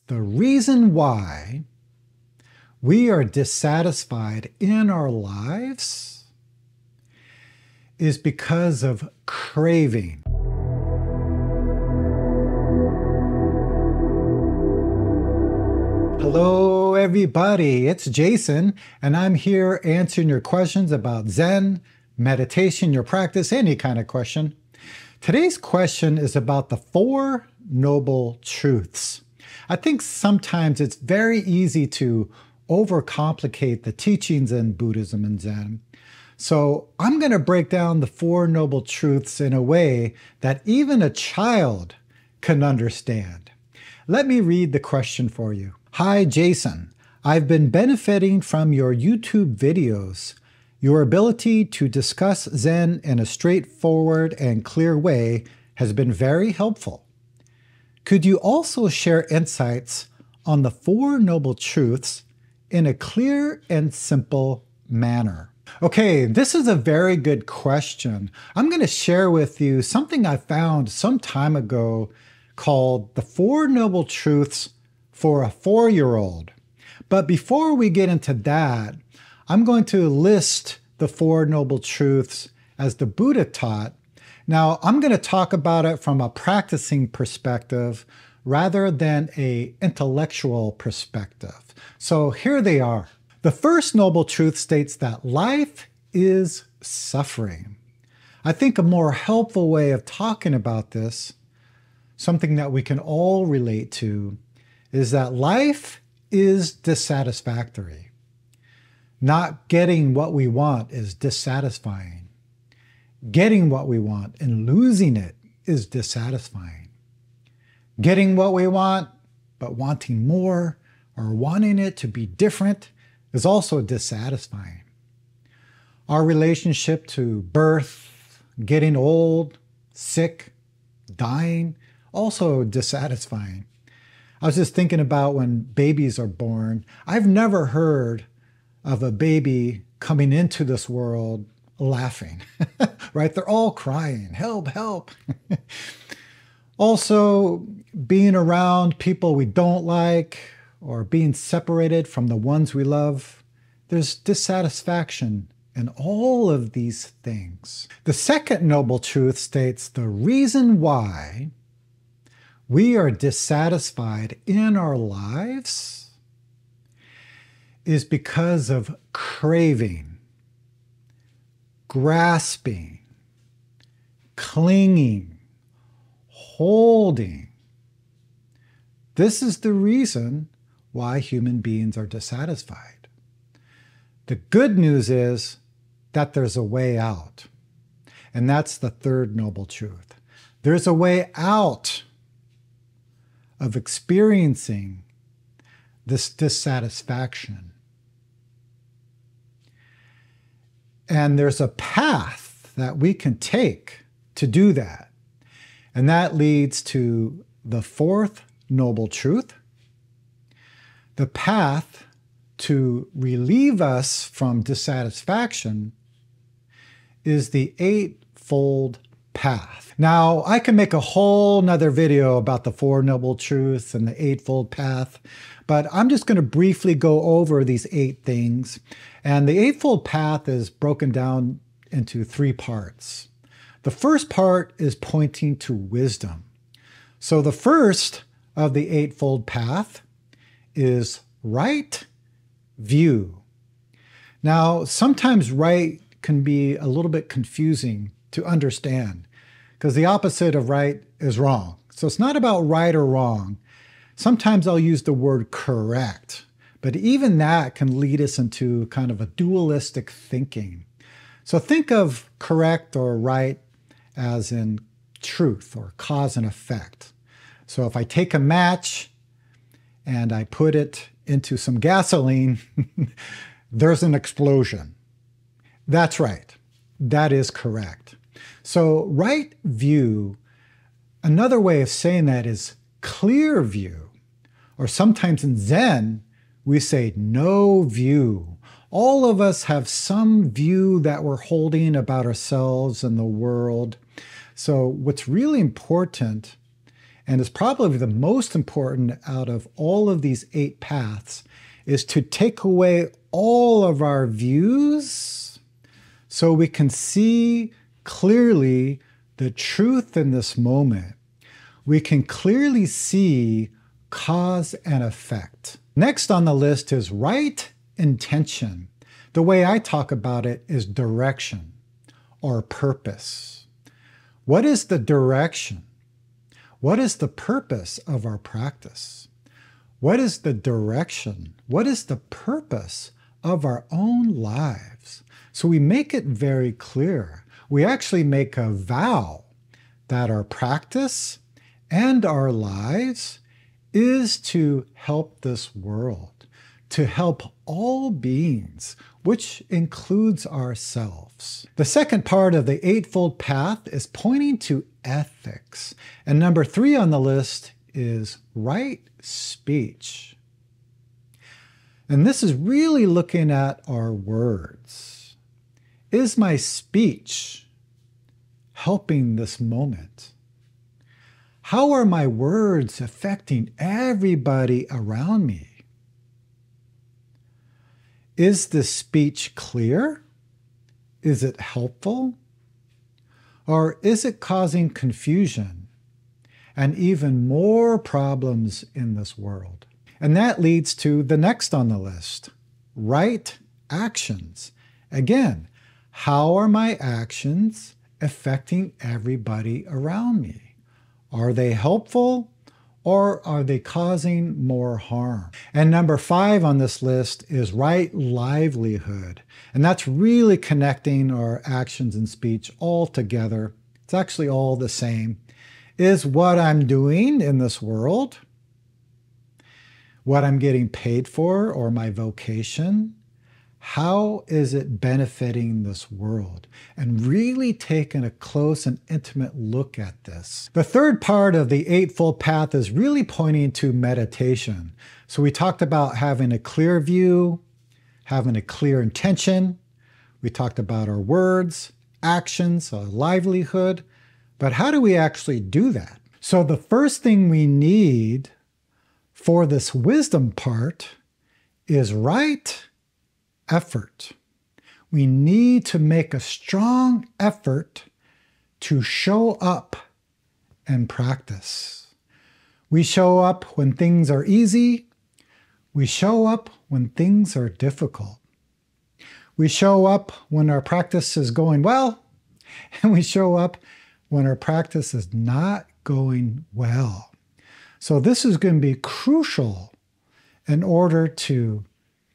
The reason why we are dissatisfied in our lives is because of craving. Hello everybody, it's Jason, and I'm here answering your questions about Zen, meditation, your practice, any kind of question. Today's question is about the Four Noble Truths. I think sometimes it's very easy to overcomplicate the teachings in Buddhism and Zen. So I'm going to break down the Four Noble Truths in a way that even a child can understand. Let me read the question for you. Hi, Jason. I've been benefiting from your YouTube videos. Your ability to discuss Zen in a straightforward and clear way has been very helpful. Could you also share insights on the Four Noble Truths in a clear and simple manner? Okay, this is a very good question. I'm going to share with you something I found some time ago called the Four Noble Truths for a 4-year-old. But before we get into that, I'm going to list the Four Noble Truths as the Buddha taught. Now, I'm going to talk about it from a practicing perspective rather than an intellectual perspective. So here they are. The first Noble Truth states that life is suffering. I think a more helpful way of talking about this, something that we can all relate to, is that life is dissatisfactory. Not getting what we want is dissatisfying. Getting what we want and losing it is dissatisfying. Getting what we want, but wanting more or wanting it to be different is also dissatisfying. Our relationship to birth, getting old, sick, dying, also dissatisfying. I was just thinking about when babies are born. I've never heard of a baby coming into this world laughing, right? They're all crying, help, help. Also, being around people we don't like or being separated from the ones we love, there's dissatisfaction in all of these things. The second Noble Truth states the reason why we are dissatisfied in our lives is because of craving, grasping, clinging, holding. This is the reason why human beings are dissatisfied. The good news is that there's a way out. And that's the third Noble Truth. There's a way out of experiencing this dissatisfaction. And there's a path that we can take to do that. And that leads to the fourth Noble Truth. The path to relieve us from dissatisfaction is the Eightfold Path. Now, I can make a whole nother video about the Four Noble Truths and the Eightfold Path, but I'm just going to briefly go over these 8 things. And the Eightfold Path is broken down into 3 parts. The first part is pointing to wisdom. So the first of the Eightfold Path is right view. Now, sometimes right can be a little bit confusing to understand because the opposite of right is wrong. So it's not about right or wrong. Sometimes I'll use the word correct, but even that can lead us into kind of a dualistic thinking. So think of correct or right as in truth or cause and effect. So if I take a match and I put it into some gasoline, there's an explosion. That's right. That is correct. So right view, another way of saying that is clear view, or sometimes in Zen, we say no view. All of us have some view that we're holding about ourselves and the world. So what's really important and is probably the most important out of all of these 8 paths, is to take away all of our views so we can see clearly the truth in this moment. We can clearly see cause and effect. Next on the list is right intention. The way I talk about it is direction or purpose. What is the direction? What is the purpose of our practice? What is the direction? What is the purpose of our own lives? So we make it very clear. We actually make a vow that our practice and our lives is to help this world, to help all beings, which includes ourselves. The second part of the Eightfold Path is pointing to ethics. And number 3 on the list is right speech. And this is really looking at our words. Is my speech helping this moment? How are my words affecting everybody around me? Is the speech clear? Is it helpful? Or is it causing confusion and even more problems in this world? And that leads to the next on the list, right actions. Again, how are my actions affecting everybody around me? Are they helpful or are they causing more harm? And number 5 on this list is right livelihood. And that's really connecting our actions and speech all together. It's actually all the same. Is what I'm doing in this world, what I'm getting paid for, or my vocation, how is it benefiting this world? And really taking a close and intimate look at this. The third part of the Eightfold Path is really pointing to meditation. So we talked about having a clear view, having a clear intention. We talked about our words, actions, our livelihood. But how do we actually do that? So the first thing we need for this wisdom part is right effort. We need to make a strong effort to show up and practice. We show up when things are easy. We show up when things are difficult. We show up when our practice is going well, and we show up when our practice is not going well. So this is going to be crucial in order to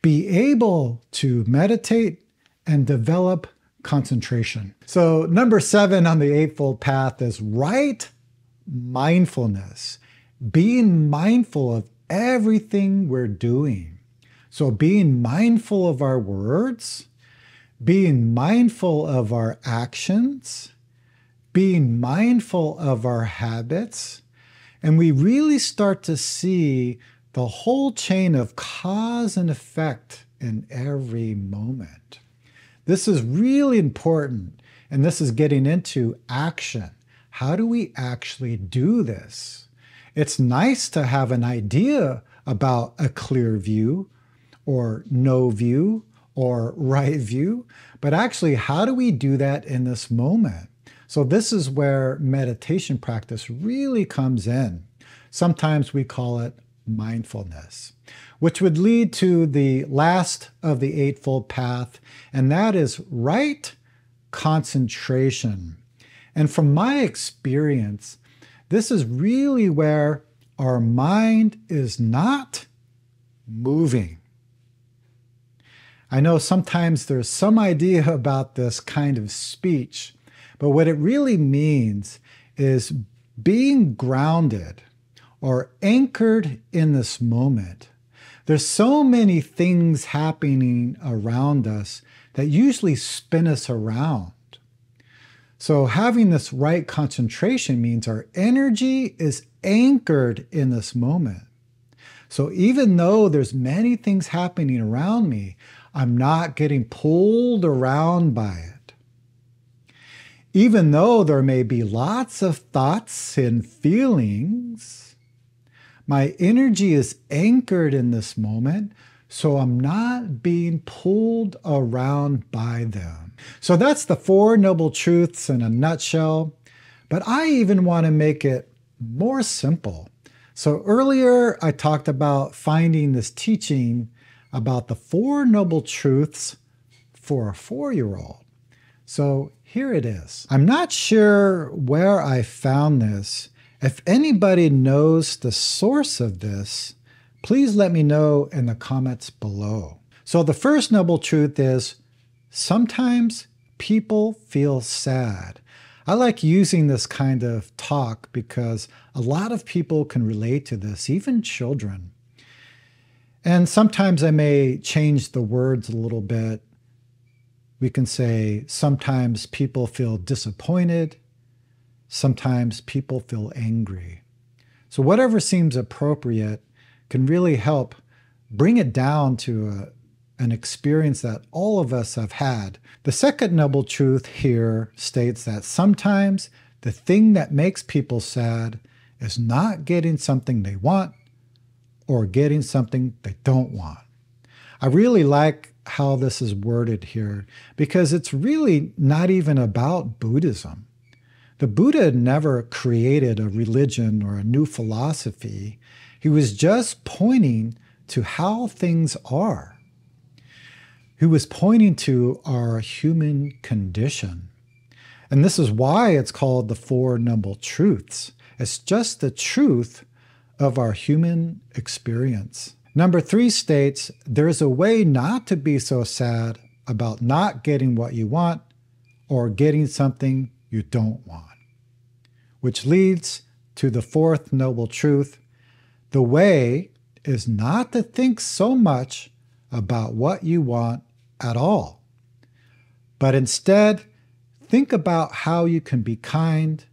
be able to meditate and develop concentration. So number 7 on the Eightfold Path is right mindfulness. Being mindful of everything we're doing. So being mindful of our words, being mindful of our actions, being mindful of our habits, and we really start to see the whole chain of cause and effect in every moment. This is really important, and this is getting into action. How do we actually do this? It's nice to have an idea about a clear view, or no view, or right view, but actually, how do we do that in this moment? So this is where meditation practice really comes in. Sometimes we call it mindfulness, which would lead to the last of the Eightfold Path, and that is right concentration. And from my experience, this is really where our mind is not moving. I know sometimes there's some idea about this kind of speech, but what it really means is being grounded or anchored in this moment. There's so many things happening around us that usually spin us around. So having this right concentration means our energy is anchored in this moment. So even though there's many things happening around me, I'm not getting pulled around by it. Even though there may be lots of thoughts and feelings, my energy is anchored in this moment, so I'm not being pulled around by them. So that's the Four Noble Truths in a nutshell, but I even want to make it more simple. So earlier I talked about finding this teaching about the Four Noble Truths for a 4-year-old. So here it is. I'm not sure where I found this. If anybody knows the source of this, please let me know in the comments below. So the first noble truth is, sometimes people feel sad. I like using this kind of talk because a lot of people can relate to this, even children. And sometimes I may change the words a little bit. We can say, sometimes people feel disappointed. Sometimes people feel angry. So whatever seems appropriate can really help bring it down to an experience that all of us have had. The second noble truth here states that sometimes the thing that makes people sad is not getting something they want or getting something they don't want. I really like how this is worded here because it's really not even about Buddhism. The Buddha never created a religion or a new philosophy. He was just pointing to how things are. He was pointing to our human condition. And this is why it's called the Four Noble Truths. It's just the truth of our human experience. Number 3 states, there's a way not to be so sad about not getting what you want or getting something you don't want. Which leads to the fourth noble truth. The way is not to think so much about what you want at all, but instead think about how you can be kind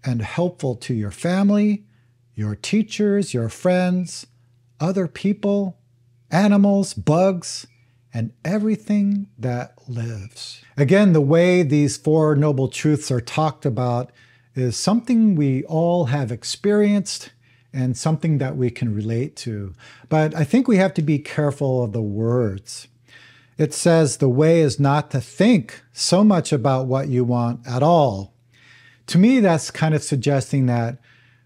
and helpful to your family, your teachers, your friends, other people, animals, bugs, and everything that lives. Again, the way these four noble truths are talked about is something we all have experienced and something that we can relate to. But I think we have to be careful of the words. It says the way is not to think so much about what you want at all. To me, that's kind of suggesting that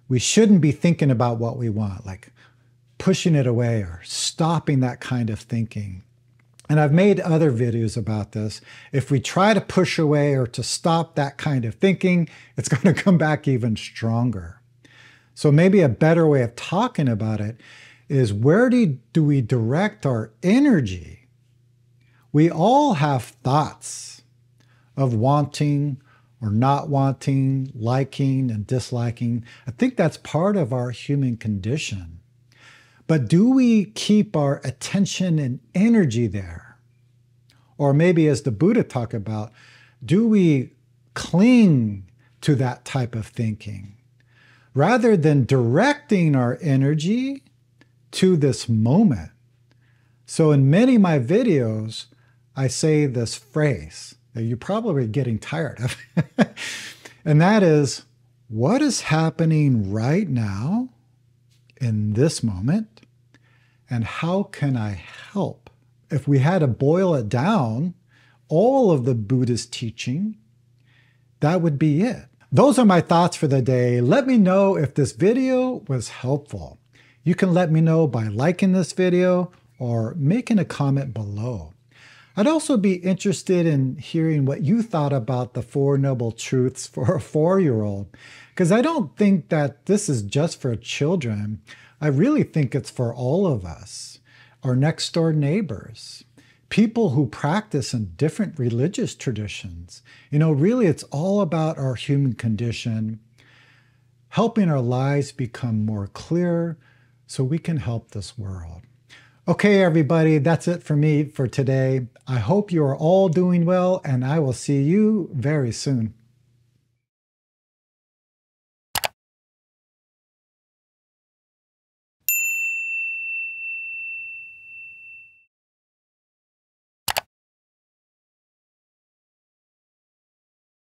we shouldn't be thinking about what we want, like pushing it away or stopping that kind of thinking. And I've made other videos about this. If we try to push away or to stop that kind of thinking, it's going to come back even stronger. So maybe a better way of talking about it is, where do we direct our energy? We all have thoughts of wanting or not wanting, liking and disliking. I think that's part of our human condition. But do we keep our attention and energy there? Or maybe, as the Buddha talked about, do we cling to that type of thinking rather than directing our energy to this moment? So in many of my videos, I say this phrase that you're probably getting tired of. And that is, what is happening right now in this moment? And how can I help? If we had to boil it down, all of the Buddhist teaching, that would be it. Those are my thoughts for the day. Let me know if this video was helpful. You can let me know by liking this video or making a comment below. I'd also be interested in hearing what you thought about the Four Noble Truths for a 4-year-old, because I don't think that this is just for children. I really think it's for all of us, our next door neighbors, people who practice in different religious traditions. You know, really it's all about our human condition, helping our lives become more clear so we can help this world. Okay, everybody, that's it for me for today. I hope you are all doing well, and I will see you very soon.